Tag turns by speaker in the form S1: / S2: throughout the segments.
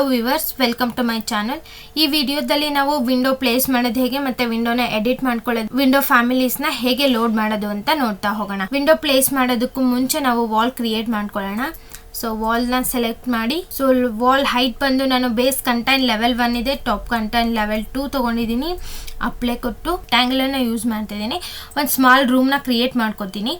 S1: Hello viewers, welcome to my channel. ಈ ವಿಡಿಯೋದಲ್ಲಿ ನಾವು ವಿಂಡೋ ಪ್ಲೇಸ್ ಮಾಡೋದು ಹೇಗೆ ಮತ್ತೆ ವಿಂಡೋನ ಎಡಿಟ್ ಮಾಡ್ಕೊಳ್ಳೋದು, ವಿಂಡೋ ಫ್ಯಾಮಿಲೀಸ್ ನ ಹೇಗೆ ಲೋಡ್ ಮಾಡೋದು ಅಂತ ನೋಡ್ತಾ ಹೋಗೋಣ. ವಿಂಡೋ ಪ್ಲೇಸ್ ಮಾಡೋದಕ್ಕೂ ಮುಂಚೆ ನಾವು ವಾಲ್ ಕ್ರಿಯೇಟ್ ಮಾಡ್ಕೊಳ್ಳೋಣ. ಸೊ ವಾಲ್ ನ ಸೆಲೆಕ್ಟ್ ಮಾಡಿ, ಸೊ ವಾಲ್ ಹೈಟ್ ಬಂದು ನಾನು ಬೇಸ್ ಕಂಟೈನ್ ಲೆವೆಲ್ 1 ಇದೆ, ಟಾಪ್ ಕಂಟೈನ್ ಲೆವೆಲ್ 2 ತಗೊಂಡಿದ್ದೀನಿ. ಅಪ್ಲೈ ಕೊಟ್ಟು ಟ್ಯಾಂಗಲ್ ಅನ್ನ ಯೂಸ್ ಮಾಡ್ತಾ ಇದ್ದೀನಿ. ಒಂದು ಸ್ಮಾಲ್ ರೂಮ್ ನ ಕ್ರಿಯೇಟ್ ಮಾಡ್ಕೊತೀನಿ.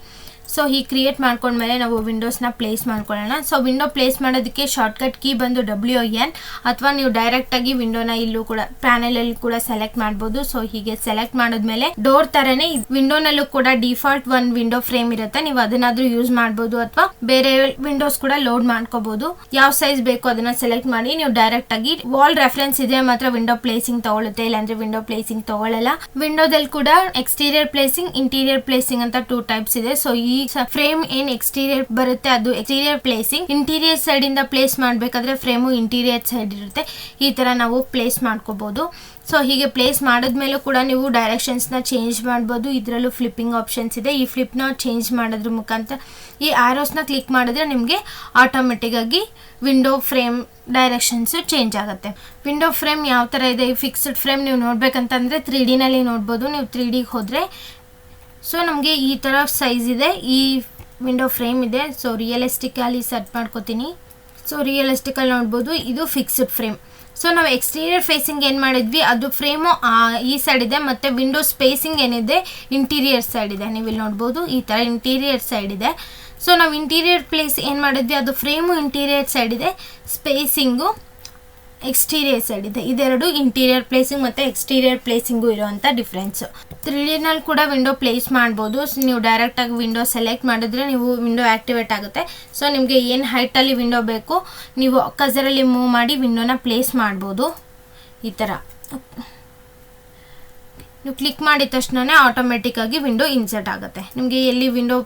S1: ಸೊ ಈ ಕ್ರಿಯೇಟ್ ಮಾಡ್ಕೊಂಡ್ಮೇಲೆ ನಾವು ವಿಂಡೋಸ್ನ ಪ್ಲೇಸ್ ಮಾಡ್ಕೊಳ್ಳೋಣ. ಸೊ ವಿಂಡೋ ಪ್ಲೇಸ್ ಮಾಡೋದಕ್ಕೆ ಶಾರ್ಟ್ಕಟ್ ಕೀ ಬಂದು WN, ಅಥವಾ ನೀವು ಡೈರೆಕ್ಟ್ ಆಗಿ ವಿಂಡೋನ ಇಲ್ಲೂ ಕೂಡ ಪ್ಯಾನೆಲ್ ಅಲ್ಲಿ ಕೂಡ ಸೆಲೆಕ್ಟ್ ಮಾಡ್ಬೋದು. ಸೊ ಹೀಗೆ ಸೆಲೆಕ್ಟ್ ಮಾಡಿದ್ಮೇಲೆ ಡೋರ್ ತರನೇ ವಿಂಡೋನಲ್ಲೂ ಕೂಡ ಡಿಫಾಲ್ಟ್ ಒಂದು ವಿಂಡೋ ಫ್ರೇಮ್ ಇರುತ್ತೆ, ನೀವು ಅದನ್ನಾದ್ರೂ ಯೂಸ್ ಮಾಡ್ಬೋದು ಅಥವಾ ಬೇರೆ ವಿಂಡೋಸ್ ಕೂಡ ಲೋಡ್ ಮಾಡ್ಕೋಬಹುದು. ಯಾವ ಸೈಜ್ ಬೇಕು ಅದನ್ನ ಸೆಲೆಕ್ಟ್ ಮಾಡಿ ನೀವು ಡೈರೆಕ್ಟ್ ಆಗಿ ವಾಲ್ ರೆಫರೆನ್ಸ್ ಇದ್ರೆ ಮಾತ್ರ ವಿಂಡೋ ಪ್ಲೇಸಿಂಗ್ ತಗೊಳುತ್ತೆ, ಇಲ್ಲಾಂದ್ರೆ ವಿಂಡೋ ಪ್ಲೇಸಿಂಗ್ ತಗೊಳ್ಳಲ್ಲ. ವಿಂಡೋದಲ್ಲಿ ಕೂಡ ಎಕ್ಸ್ಟೀರಿಯರ್ ಪ್ಲೇಸಿಂಗ್, ಇಂಟೀರಿಯರ್ ಪ್ಲೇಸಿಂಗ್ ಅಂತ 2 ಟೈಪ್ಸ್ ಇದೆ. ಸೊ ಈ ಫ್ರೇಮ್ ಏನ್ ಎಕ್ಸ್ಟೀರಿಯರ್ ಬರುತ್ತೆ ಅದು ಎಕ್ಸ್ಟೀರಿಯರ್ ಪ್ಲೇಸಿಂಗ್. ಇಂಟೀರಿಯರ್ ಸೈಡ್ ಇಂದ ಪ್ಲೇಸ್ ಮಾಡ್ಬೇಕಾದ್ರೆ ಫ್ರೇಮು ಇಂಟೀರಿಯರ್ ಸೈಡ್ ಇರುತ್ತೆ. ಈ ತರ ನಾವು ಪ್ಲೇಸ್ ಮಾಡ್ಕೋಬಹುದು. ಸೊ ಹೀಗೆ ಪ್ಲೇಸ್ ಮಾಡಿದ್ಮೇಲೂ ಕೂಡ ನೀವು ಡೈರೆಕ್ಷನ್ಸ್ ನ ಚೇಂಜ್ ಮಾಡ್ಬೋದು. ಇದರಲ್ಲೂ ಫ್ಲಿಪ್ಪಿಂಗ್ ಆಪ್ಷನ್ಸ್ ಇದೆ. ಈ ಫ್ಲಿಪ್ ನ ಚೇಂಜ್ ಮಾಡೋದ್ರ ಮುಖಾಂತರ ಈ ಆರೋಸ್ ನ ಕ್ಲಿಕ್ ಮಾಡಿದ್ರೆ ನಿಮಗೆ ಆಟೋಮೆಟಿಕ್ ಆಗಿ ವಿಂಡೋ ಫ್ರೇಮ್ ಡೈರೆಕ್ಷನ್ಸ್ ಚೇಂಜ್ ಆಗುತ್ತೆ. ವಿಂಡೋ ಫ್ರೇಮ್ ಯಾವ ತರ ಇದೆ, ಈ ಫಿಕ್ಸ್ಡ್ ಫ್ರೇಮ್ ನೀವು ನೋಡ್ಬೇಕಂತಂದ್ರೆ 3D ನಲ್ಲಿ ನೋಡ್ಬೋದು. ನೀವು 3D ಹೋದ್ರೆ ಸೊ ನಮಗೆ ಈ ಥರ ಸೈಜ್ ಇದೆ, ಈ ವಿಂಡೋ ಫ್ರೇಮ್ ಇದೆ. ಸೊ ರಿಯಲಿಸ್ಟಿಕಲ್ಲಿ ಸೆಟ್ ಮಾಡ್ಕೋತೀನಿ. ಸೊ ರಿಯಲಿಸ್ಟಿಕಲ್ಲಿ ನೋಡ್ಬೋದು, ಇದು ಫಿಕ್ಸ್ಡ್ ಫ್ರೇಮ್. ಸೊ ನಾವು ಎಕ್ಸ್ಟೀರಿಯರ್ ಫೇಸಿಂಗ್ ಏನು ಮಾಡಿದ್ವಿ ಅದು ಫ್ರೇಮು ಈ ಸೈಡ್ ಇದೆ, ಮತ್ತು ವಿಂಡೋ ಸ್ಪೇಸಿಂಗ್ ಏನಿದೆ ಇಂಟೀರಿಯರ್ ಸೈಡ್ ಇದೆ. ನೀವು ಇಲ್ಲಿ ನೋಡ್ಬೋದು ಈ ಥರ ಇಂಟೀರಿಯರ್ ಸೈಡ್ ಇದೆ. ಸೊ ನಾವು ಇಂಟೀರಿಯರ್ ಪ್ಲೇಸ್ ಏನು ಮಾಡಿದ್ವಿ ಅದು ಫ್ರೇಮು ಇಂಟೀರಿಯರ್ ಸೈಡ್ ಇದೆ, ಸ್ಪೇಸಿಂಗು ಎಕ್ಸ್ಟೀರಿಯರ್ ಸೈಡ್ ಇದೆ. ಇದೆರಡು ಇಂಟೀರಿಯರ್ ಪ್ಲೇಸಿಂಗ್ ಮತ್ತು ಎಕ್ಸ್ಟೀರಿಯರ್ ಪ್ಲೇಸಿಂಗು ಇರೋವಂಥ ಡಿಫ್ರೆನ್ಸು. 3D ನಲ್ಲಿ ಕೂಡ ವಿಂಡೋ ಪ್ಲೇಸ್ ಮಾಡ್ಬೋದು. ನೀವು ಡೈರೆಕ್ಟಾಗಿ ವಿಂಡೋ ಸೆಲೆಕ್ಟ್ ಮಾಡಿದ್ರೆ ನೀವು ವಿಂಡೋ ಆ್ಯಕ್ಟಿವೇಟ್ ಆಗುತ್ತೆ. ಸೊ ನಿಮಗೆ ಏನು ಹೈಟಲ್ಲಿ ವಿಂಡೋ ಬೇಕು ನೀವು ಕಸರಲ್ಲಿ ಮೂವ್ ಮಾಡಿ ವಿಂಡೋನ ಪ್ಲೇಸ್ ಮಾಡ್ಬೋದು. ಈ ಥರ ನೀವು ಕ್ಲಿಕ್ ಮಾಡಿದ ತಕ್ಷಣ ಆಟೋಮೆಟಿಕ್ಕಾಗಿ ವಿಂಡೋ ಇನ್ಸರ್ಟ್ ಆಗುತ್ತೆ. ನಿಮಗೆ ಎಲ್ಲಿ ವಿಂಡೋ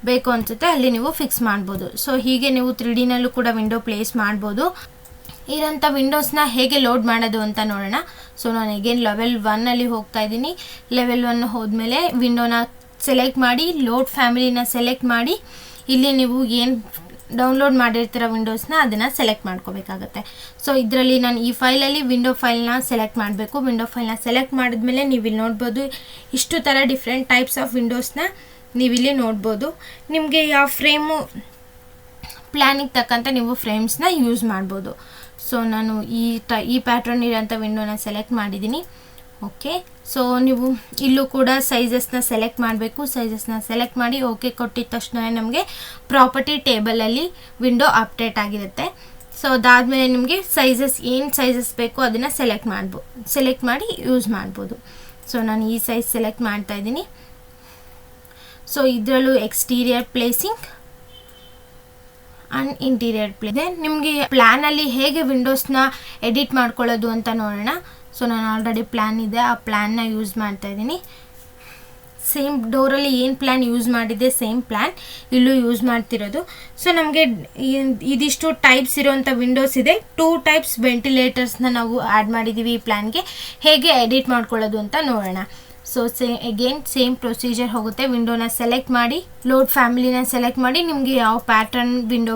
S1: ಬೇಕು ಅನಿಸುತ್ತೆ ಅಲ್ಲಿ ನೀವು ಫಿಕ್ಸ್ ಮಾಡ್ಬೋದು. ಸೊ ಹೀಗೆ ನೀವು 3D ನಲ್ಲೂ ಕೂಡ ವಿಂಡೋ ಪ್ಲೇಸ್ ಮಾಡ್ಬೋದು. ಇರೋಂಥ ವಿಂಡೋಸ್ನ ಹೇಗೆ ಲೋಡ್ ಮಾಡೋದು ಅಂತ ನೋಡೋಣ. ಸೊ ನಾನು ಈಗೇನು ಲೆವೆಲ್ 1 ಹೋಗ್ತಾ ಇದ್ದೀನಿ. ಲೆವೆಲ್ 1 ಹೋದ್ಮೇಲೆ ವಿಂಡೋನ ಸೆಲೆಕ್ಟ್ ಮಾಡಿ, ಲೋಡ್ ಫ್ಯಾಮಿಲಿನ ಸೆಲೆಕ್ಟ್ ಮಾಡಿ, ಇಲ್ಲಿ ನೀವು ಏನು ಡೌನ್ಲೋಡ್ ಮಾಡಿರ್ತೀರ ವಿಂಡೋಸ್ನ ಅದನ್ನು ಸೆಲೆಕ್ಟ್ ಮಾಡ್ಕೋಬೇಕಾಗತ್ತೆ. ಸೊ ಇದರಲ್ಲಿ ನಾನು ಈ ಫೈಲಲ್ಲಿ ವಿಂಡೋ ಫೈಲ್ನ ಸೆಲೆಕ್ಟ್ ಮಾಡಬೇಕು. ವಿಂಡೋ ಫೈಲ್ನ ಸೆಲೆಕ್ಟ್ ಮಾಡಿದ್ಮೇಲೆ ನೀವು ಇಲ್ಲಿ ನೋಡ್ಬೋದು ಇಷ್ಟು ಥರ ಡಿಫ್ರೆಂಟ್ ಟೈಪ್ಸ್ ಆಫ್ ವಿಂಡೋಸ್ನ ನೀವಿಲ್ಲಿ ನೋಡ್ಬೋದು. ನಿಮಗೆ ಯಾವ ಫ್ರೇಮು ಪ್ಲ್ಯಾನಿಗೆ ತಕ್ಕಂಥ ನೀವು ಫ್ರೇಮ್ಸ್ನ ಯೂಸ್ ಮಾಡ್ಬೋದು. ಸೊ ನಾನು ಈ ಪ್ಯಾಟ್ರನ್ ಇರೋಂಥ ವಿಂಡೋನ ಸೆಲೆಕ್ಟ್ ಮಾಡಿದ್ದೀನಿ. ಓಕೆ, ಸೊ ನೀವು ಇಲ್ಲೂ ಕೂಡ ಸೈಜಸ್ನ ಸೆಲೆಕ್ಟ್ ಮಾಡಬೇಕು. ಸೈಜಸ್ನ ಸೆಲೆಕ್ಟ್ ಮಾಡಿ ಓಕೆ ಕೊಟ್ಟಿದ ತಕ್ಷಣ ನಮಗೆ ಪ್ರಾಪರ್ಟಿ ಟೇಬಲಲ್ಲಿ ವಿಂಡೋ ಅಪ್ಡೇಟ್ ಆಗಿರುತ್ತೆ. ಸೊ ಅದಾದಮೇಲೆ ನಿಮಗೆ ಏನು ಸೈಜಸ್ ಬೇಕೋ ಅದನ್ನು ಸೆಲೆಕ್ಟ್ ಮಾಡಿ ಯೂಸ್ ಮಾಡ್ಬೋದು. ಸೊ ನಾನು ಈ ಸೈಜ್ ಸೆಲೆಕ್ಟ್ ಮಾಡ್ತಾ ಇದ್ದೀನಿ. ಸೊ ಇದರಲ್ಲೂ exterior placing and interior place ಇದೆ. ನಿಮಗೆ ಪ್ಲ್ಯಾನಲ್ಲಿ ಹೇಗೆ ವಿಂಡೋಸ್ನ ಎಡಿಟ್ ಮಾಡ್ಕೊಳ್ಳೋದು ಅಂತ ನೋಡೋಣ. ಸೊ ನಾನು ಆಲ್ರೆಡಿ ಪ್ಲ್ಯಾನ್ ಇದೆ, ಆ ಪ್ಲ್ಯಾನ್ನ ಯೂಸ್ ಮಾಡ್ತಾ ಇದ್ದೀನಿ. ಸೇಮ್ ಡೋರಲ್ಲಿ ಏನು ಪ್ಲ್ಯಾನ್ ಯೂಸ್ ಮಾಡಿದ್ದೆ ಸೇಮ್ ಪ್ಲ್ಯಾನ್ ಇಲ್ಲೂ ಯೂಸ್ ಮಾಡ್ತಿರೋದು. ಸೊ ನಮಗೆ ಇದಿಷ್ಟು ಟೈಪ್ಸ್ ಇರೋವಂಥ ವಿಂಡೋಸ್ ಇದೆ. 2 ಟೈಪ್ಸ್ ವೆಂಟಿಲೇಟರ್ಸ್ನ ನಾವು ಆ್ಯಡ್ ಮಾಡಿದ್ದೀವಿ ಈ ಪ್ಲ್ಯಾನ್ಗೆ. ಹೇಗೆ ಎಡಿಟ್ ಮಾಡ್ಕೊಳ್ಳೋದು ಅಂತ ನೋಡೋಣ. ಸೊ ಸೇಮ್ ಪ್ರೊಸೀಜರ್ ಹೋಗುತ್ತೆ. ವಿಂಡೋನ ಸೆಲೆಕ್ಟ್ ಮಾಡಿ, ಲೋಡ್ ಫ್ಯಾಮಿಲಿನ ಸೆಲೆಕ್ಟ್ ಮಾಡಿ, ನಿಮಗೆ ಯಾವ ಪ್ಯಾಟ್ರನ್ ವಿಂಡೋ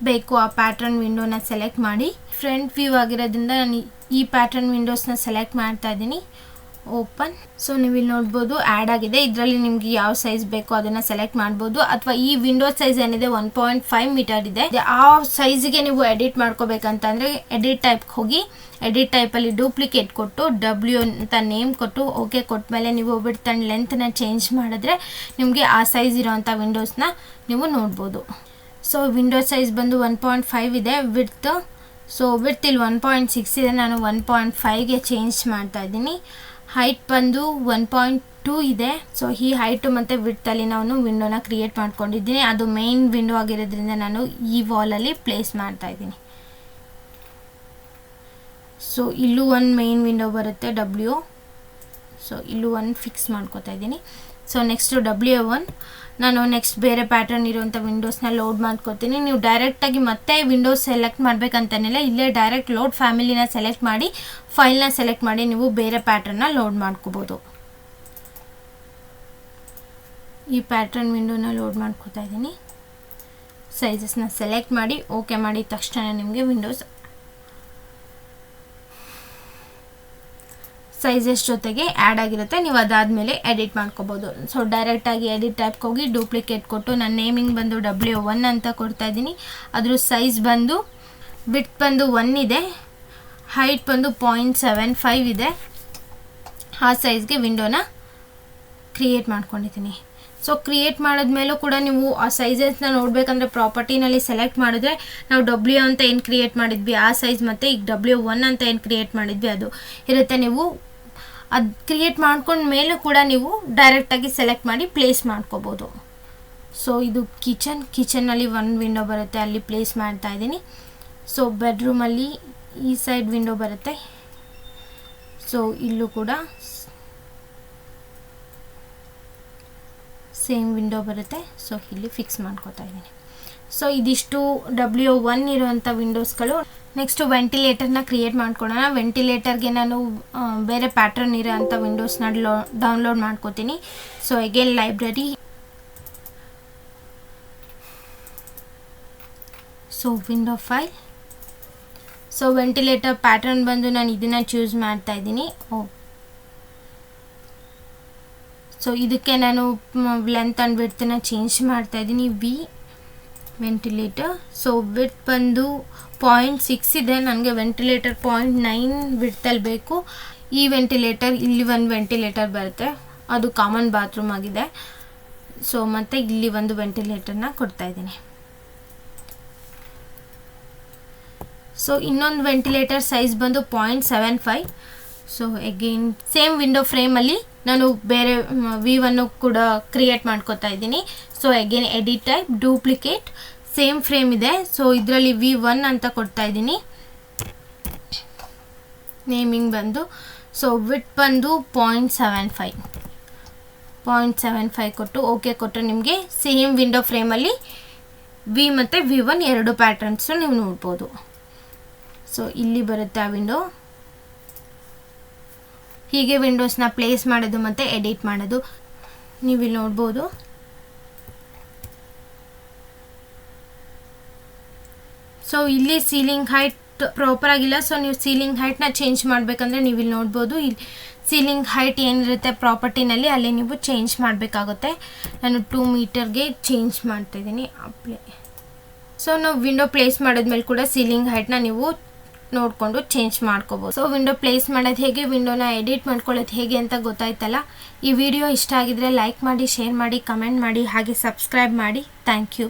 S1: ಬೇಕು ಆ ಪ್ಯಾಟ್ರನ್ ವಿಂಡೋನ ಸೆಲೆಕ್ಟ್ ಮಾಡಿ. ಫ್ರಂಟ್ ವ್ಯೂ ಆಗಿರೋದ್ರಿಂದ ನಾನು ಈ ಪ್ಯಾಟ್ರನ್ ವಿಂಡೋಸ್ನ ಸೆಲೆಕ್ಟ್ ಮಾಡ್ತಾ ಇದ್ದೀನಿ. ಓಪನ್. ಸೊ ನೀವು ಇಲ್ಲಿ ನೋಡ್ಬೋದು ಆ್ಯಡ್ ಆಗಿದೆ. ಇದರಲ್ಲಿ ನಿಮ್ಗೆ ಯಾವ ಸೈಜ್ ಬೇಕೋ ಅದನ್ನು ಸೆಲೆಕ್ಟ್ ಮಾಡ್ಬೋದು. ಅಥವಾ ಈ ವಿಂಡೋ ಸೈಜ್ ಏನಿದೆ 1.5 ಮೀಟರ್ ಇದೆ, ಆ ಸೈಜ್ಗೆ ನೀವು ಎಡಿಟ್ ಮಾಡ್ಕೋಬೇಕಂತಂದರೆ ಎಡಿಟ್ ಟೈಪ್ಗೆ ಹೋಗಿ, ಎಡಿಟ್ ಟೈಪಲ್ಲಿ ಡೂಪ್ಲಿಕೇಟ್ ಕೊಟ್ಟು W ಅಂತ ನೇಮ್ ಕೊಟ್ಟು ಓಕೆ ಕೊಟ್ಮೇಲೆ ನೀವು ವಿಡ್ತ್ ಆ್ಯಂಡ್ ಲೆಂತ್ನ ಚೇಂಜ್ ಮಾಡಿದ್ರೆ ನಿಮಗೆ ಆ ಸೈಜ್ ಇರೋವಂಥ ವಿಂಡೋಸ್ನ ನೀವು ನೋಡ್ಬೋದು. ಸೊ ವಿಂಡೋ ಸೈಜ್ ಬಂದು 1.5 ಇದೆ ವಿಡ್ತ್. ಸೊ ವಿಡ್ತ್ ಇಲ್ಲಿ 1.6 ಇದೆ, ನಾನು 1.5ಗೆ ಚೇಂಜ್ ಮಾಡ್ತಾ ಇದ್ದೀನಿ. ಹೈಟ್ ಬಂದು 1.2 ಇದೆ. ಸೊ ಈ ಹೈಟು ಮತ್ತು ವಿಡ್ತಲ್ಲಿ ನಾನು ವಿಂಡೋನ ಕ್ರಿಯೇಟ್ ಮಾಡ್ಕೊಂಡಿದ್ದೀನಿ. ಅದು ಮೇನ್ ವಿಂಡೋ ಆಗಿರೋದ್ರಿಂದ ನಾನು ಈ ವಾಲಲ್ಲಿ ಪ್ಲೇಸ್ ಮಾಡ್ತಾ ಇದ್ದೀನಿ. ಸೊ ಇಲ್ಲೂ ಒಂದು ಮೇನ್ ವಿಂಡೋ ಬರುತ್ತೆ W. ಸೊ ಇಲ್ಲೂ ಒಂದು ಫಿಕ್ಸ್ ಮಾಡ್ಕೋತಾ ಇದ್ದೀನಿ. ಸೊ ನೆಕ್ಸ್ಟು W1 ನಾನು ನೆಕ್ಸ್ಟ್ ಬೇರೆ ಪ್ಯಾಟರ್ನ್ ಇರುವಂಥ ವಿಂಡೋಸ್ನ ಲೋಡ್ ಮಾಡ್ಕೋತೀನಿ. ನೀವು ಡೈರೆಕ್ಟಾಗಿ ಮತ್ತೆ ವಿಂಡೋಸ್ ಸೆಲೆಕ್ಟ್ ಮಾಡಬೇಕಂತನಿಲ್ಲ, ಇಲ್ಲೇ ಡೈರೆಕ್ಟ್ ಲೋಡ್ ಫ್ಯಾಮಿಲಿನ ಸೆಲೆಕ್ಟ್ ಮಾಡಿ, ಫೈಲ್ನ ಸೆಲೆಕ್ಟ್ ಮಾಡಿ ನೀವು ಬೇರೆ ಪ್ಯಾಟರ್ನ ಲೋಡ್ ಮಾಡ್ಕೋಬೋದು. ಈ ಪ್ಯಾಟರ್ನ್ ವಿಂಡೋನ ಲೋಡ್ ಮಾಡ್ಕೋತಾ ಇದ್ದೀನಿ. ಸೈಜಸ್ನ ಸೆಲೆಕ್ಟ್ ಮಾಡಿ ಓಕೆ ಮಾಡಿದ ತಕ್ಷಣ ನಿಮಗೆ ವಿಂಡೋಸ್ ಸೈಜಸ್ ಜೊತೆಗೆ ಆ್ಯಡ್ ಆಗಿರುತ್ತೆ. ನೀವು ಅದಾದಮೇಲೆ ಎಡಿಟ್ ಮಾಡ್ಕೋಬೋದು. ಸೊ ಡೈರೆಕ್ಟಾಗಿ ಎಡಿಟ್ ಟೈಪ್ಗೆ ಹೋಗಿ ಡೂಪ್ಲಿಕೇಟ್ ಕೊಟ್ಟು ನಾನು ನೇಮಿಂಗ್ ಬಂದು W1 ಅಂತ ಕೊಡ್ತಾ ಇದ್ದೀನಿ. ಅದ್ರ ಸೈಜ್ ಬಂದು ವಿಡ್ತ್ ಬಂದು 1 ಇದೆ, ಹೈಟ್ ಬಂದು 0.75 ಇದೆ. ಆ ಸೈಜ್ಗೆ ವಿಂಡೋನ ಕ್ರಿಯೇಟ್ ಮಾಡ್ಕೊಂಡಿದ್ದೀನಿ. ಸೊ ಕ್ರಿಯೇಟ್ ಮಾಡಿದ್ಮೇಲೂ ಕೂಡ ನೀವು ಆ ಸೈಜಸ್ನ ನೋಡಬೇಕಂದ್ರೆ ಪ್ರಾಪರ್ಟಿನಲ್ಲಿ ಸೆಲೆಕ್ಟ್ ಮಾಡಿದ್ರೆ ನಾವು W ಅಂತ ಏನು ಕ್ರಿಯೇಟ್ ಮಾಡಿದ್ವಿ ಆ ಸೈಜ್ ಮತ್ತು ಈಗ W1 ಅಂತ ಏನು ಕ್ರಿಯೇಟ್ ಮಾಡಿದ್ವಿ ಅದು ಇರುತ್ತೆ. ನೀವು ಅದು ಕ್ರಿಯೇಟ್ ಮಾಡ್ಕೊಂಡ ಮೇಲೂ ಕೂಡ ನೀವು ಡೈರೆಕ್ಟಾಗಿ ಸೆಲೆಕ್ಟ್ ಮಾಡಿ ಪ್ಲೇಸ್ ಮಾಡ್ಕೋಬೋದು. ಸೊ ಇದು ಕಿಚನ್ನಲ್ಲಿ ಒಂದು ವಿಂಡೋ ಬರುತ್ತೆ, ಅಲ್ಲಿ ಪ್ಲೇಸ್ ಮಾಡ್ತಾ ಇದ್ದೀನಿ. ಸೊ ಬೆಡ್ರೂಮಲ್ಲಿ ಈ ಸೈಡ್ ವಿಂಡೋ ಬರುತ್ತೆ. ಸೊ ಇಲ್ಲೂ ಕೂಡ ಸೇಮ್ ವಿಂಡೋ ಬರುತ್ತೆ. ಸೊ ಇಲ್ಲಿ ಫಿಕ್ಸ್ ಮಾಡ್ಕೋತಾ ಇದ್ದೀನಿ. ಸೊ ಇದಿಷ್ಟು W1 ಇರೋವಂಥ ವಿಂಡೋಸ್ಗಳು. ನೆಕ್ಸ್ಟು ವೆಂಟಿಲೇಟರ್ನ ಕ್ರಿಯೇಟ್ ಮಾಡ್ಕೊಳ್ಳೋಣ. ವೆಂಟಿಲೇಟರ್ಗೆ ನಾನು ಬೇರೆ ಪ್ಯಾಟರ್ನ್ ಇರೋ ಅಂಥ ವಿಂಡೋಸ್ನ ಡೌನ್ಲೋಡ್ ಮಾಡ್ಕೋತೀನಿ. So again library, so window file. So ventilator pattern ಬಂದು ನಾನು ಇದನ್ನು ಚೂಸ್ ಮಾಡ್ತಾ ಇದ್ದೀನಿ. ಸೊ ಇದಕ್ಕೆ ನಾನು ಲೆಂತ್ ಆ್ಯಂಡ್ ವಿಡ್ತನ್ನ ಚೇಂಜ್ ಮಾಡ್ತಾ ಇದ್ದೀನಿ. ವೆಂಟಿಲೇಟರ್. ಸೊ ವಿಡ್ತ್ ಬಂದು 0.6 ಇದೆ, ನನಗೆ ವೆಂಟಿಲೇಟರ್ 0.9 ವಿಡ್ತಲ್ಲಿ ಬೇಕು. ಈ ವೆಂಟಿಲೇಟರ್ ಇಲ್ಲಿ ಒಂದು ವೆಂಟಿಲೇಟರ್ ಬರುತ್ತೆ, ಅದು ಕಾಮನ್ ಬಾತ್ರೂಮ್ ಆಗಿದೆ. ಸೊ ಮತ್ತು ಇಲ್ಲಿ ಒಂದು ವೆಂಟಿಲೇಟರ್ನ ಕೊಡ್ತಾ ಇದ್ದೀನಿ. ಸೊ ಇನ್ನೊಂದು ವೆಂಟಿಲೇಟರ್ ಸೈಜ್ ಬಂದು 0.75. ಸೊ ಅಗೇನ್ ಸೇಮ್ ವಿಂಡೋ ಫ್ರೇಮಲ್ಲಿ ನಾನು ಬೇರೆ V1 ಕೂಡ ಕ್ರಿಯೇಟ್ ಮಾಡ್ಕೋತಾ ಇದ್ದೀನಿ. So again edit type, duplicate, same frame ಇದೆ. ಸೊ ಇದರಲ್ಲಿ V1 ಅಂತ ಕೊಡ್ತಾ ಇದ್ದೀನಿ. ನೇಮಿಂಗ್ ಬಂದು ಸೊ ವಿಡ್ತ್ ಬಂದು 0.75 ಕೊಟ್ಟು ಓಕೆ ಕೊಟ್ಟರೆ ನಿಮಗೆ ಸೇಮ್ ವಿಂಡೋ ಫ್ರೇಮಲ್ಲಿ V ಮತ್ತು V1 ಎರಡು ಪ್ಯಾಟರ್ನ್ಸು ನೀವು ನೋಡ್ಬೋದು. ಸೊ ಇಲ್ಲಿ ಬರುತ್ತೆ ಆ ವಿಂಡೋ. ಹೀಗೆ ವಿಂಡೋಸ್ನ ಪ್ಲೇಸ್ ಮಾಡೋದು ಮತ್ತು ಎಡಿಟ್ ಮಾಡೋದು ನೀವು ಇಲ್ಲಿ ನೋಡ್ಬೋದು. ಸೊ ಇಲ್ಲಿ ಸೀಲಿಂಗ್ ಹೈಟ್ ಪ್ರಾಪರ್ ಆಗಿಲ್ಲ. ಸೊ ನೀವು ಸೀಲಿಂಗ್ ಹೈಟ್ನ ಚೇಂಜ್ ಮಾಡಬೇಕಂದ್ರೆ ನೀವು ಇಲ್ಲಿ ನೋಡ್ಬೋದು. ಇಲ್ಲಿ ಸೀಲಿಂಗ್ ಹೈಟ್ ಏನಿರುತ್ತೆ ಪ್ರಾಪರ್ಟಿನಲ್ಲಿ ಅಲ್ಲಿ ನೀವು ಚೇಂಜ್ ಮಾಡಬೇಕಾಗುತ್ತೆ. ನಾನು 2 ಮೀಟರ್ಗೆ ಚೇಂಜ್ ಮಾಡ್ತಾಯಿದ್ದೀನಿ ಅಪ್ಲೈ. ಸೊ ನಾವು ವಿಂಡೋ ಪ್ಲೇಸ್ ಮಾಡಿದ್ಮೇಲೆ ಕೂಡ ಸೀಲಿಂಗ್ ಹೈಟ್ನ ನೀವು ನೋಡಿಕೊಂಡು ಚೇಂಜ್ ಮಾಡ್ಕೋಬೋದು. ಸೊ ವಿಂಡೋ ಪ್ಲೇಸ್ ಮಾಡೋದು ಹೇಗೆ, ವಿಂಡೋನ ಎಡಿಟ್ ಮಾಡ್ಕೊಳ್ಳೋದು ಹೇಗೆ ಅಂತ ಗೊತ್ತಾಯ್ತಲ್ಲ. ಈ ವಿಡಿಯೋ ಇಷ್ಟ ಆಗಿದ್ರೆ ಲೈಕ್ ಮಾಡಿ, ಶೇರ್ ಮಾಡಿ, ಕಮೆಂಟ್ ಮಾಡಿ, ಹಾಗೆ ಸಬ್ಸ್ಕ್ರೈಬ್ ಮಾಡಿ. Thank you.